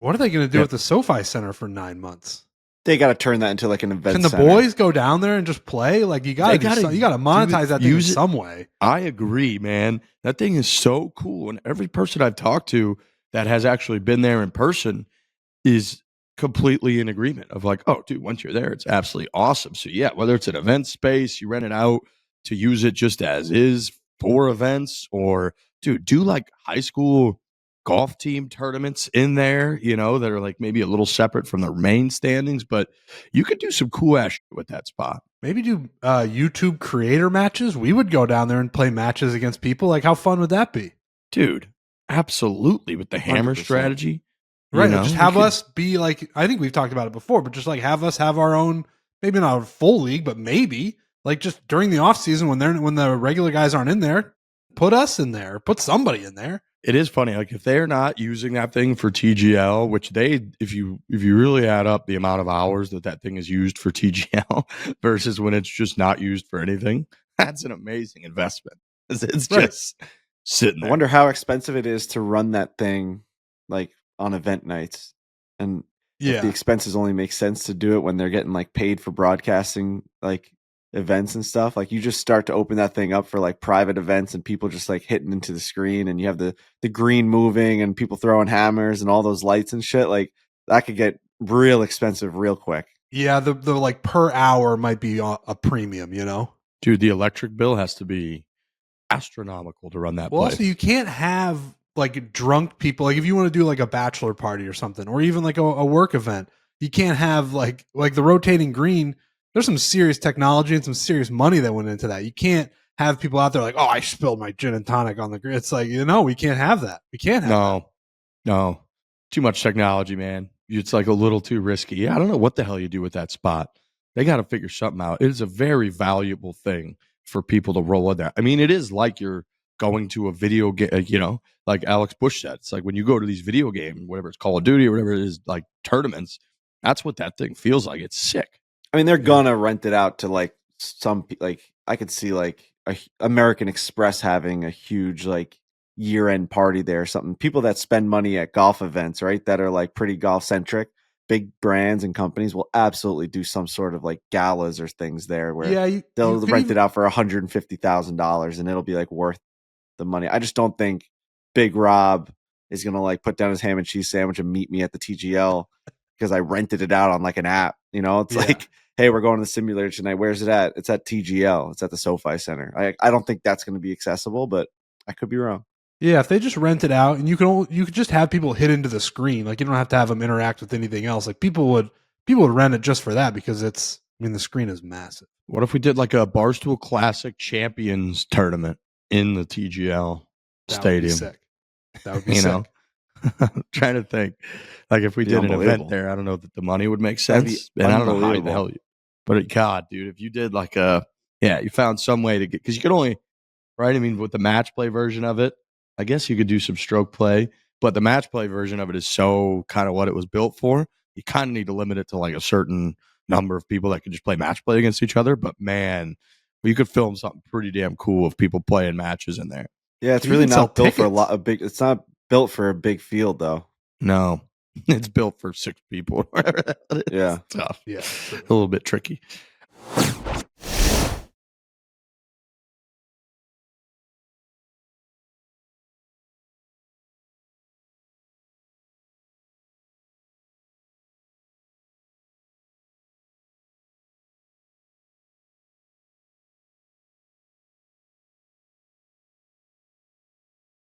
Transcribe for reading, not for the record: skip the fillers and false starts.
What are they going to do at the SoFi Center for 9 months? They got to turn that into like an event. Can the center. boys go down there and just play? Like you got to monetize that thing in some way. I agree, man. That thing is so cool, and every person I've talked to that has actually been there in person is completely in agreement of like, oh, dude, once you're there, it's absolutely awesome. So yeah, whether it's an event space, you rent it out to use it just as is for events, or dude, do like high school golf team tournaments in there, that are like maybe a little separate from the main standings, but you could do some cool ass shit with that spot. Maybe do YouTube creator matches. We would go down there and play matches against people. Like, how fun would that be? Dude, absolutely. With the hammer 100%. Strategy. Right. Just have us be like, I think we've talked about it before, but just like have us have our own, maybe not a full league, but maybe like just during the off season when the regular guys aren't in there, put us in there, put somebody in there. It is funny, like if they're not using that thing for TGL, which if you really add up the amount of hours that thing is used for TGL versus when it's just not used for anything, that's an amazing investment. It's just sitting there. I wonder how expensive it is to run that thing like on event nights, and if the expenses only make sense to do it when they're getting like paid for broadcasting like events and stuff. Like you just start to open that thing up for like private events and people just like hitting into the screen, and you have the green moving and people throwing hammers and all those lights and shit. Like that could get real expensive real quick. Yeah, the like per hour might be a premium, Dude, the electric bill has to be astronomical to run that place. Also, you can't have like drunk people. Like if you want to do like a bachelor party or something, or even like a work event, you can't have like the rotating green. There's some serious technology and some serious money that went into that. You can't have people out there like, oh, I spilled my gin and tonic on the green. It's like, we can't have that. We can't have that. No. Too much technology, man. It's like a little too risky. I don't know what the hell you do with that spot. They got to figure something out. It is a very valuable thing for people to roll in there. I mean, it is like you're going to a video game, like Alex Bush said. It's like when you go to these video games, whatever it's Call of Duty or whatever it is, like tournaments, that's what that thing feels like. It's sick. I mean, they're gonna rent it out to like some, like I could see like American Express having a huge like year-end party there or something. People that spend money at golf events, right, that are like pretty golf centric, big brands and companies will absolutely do some sort of like galas or things there where they'll rent it out for $150,000 and it'll be like worth the money. I just don't think Big Rob is gonna like put down his ham and cheese sandwich and meet me at the TGL because I rented it out on like an app. It's like, hey, we're going to the simulator tonight. Where's it at? It's at TGL. It's at the SoFi Center. I don't think that's going to be accessible, but I could be wrong. Yeah, if they just rent it out and you could just have people hit into the screen, like you don't have to have them interact with anything else. Like people would rent it just for that because the screen is massive. What if we did like a Barstool Classic Champions tournament in the TGL stadium? Would be sick. That would be sick. I'm trying to think, like if we did an event there, I don't know that the money would make sense, and I don't know how the hell. But God, dude, if you did like you found some way to get, because you could only, right? I mean, with the match play version of it, I guess you could do some stroke play, but the match play version of it is so kind of what it was built for. You kind of need to limit it to like a certain number of people that could just play match play against each other. But man, you could film something pretty damn cool of people playing matches in there. Yeah, it's really not built for a lot of big. It's not built for a big field though. No, it's built for 6 people. Yeah, tough. Yeah, a little bit tricky.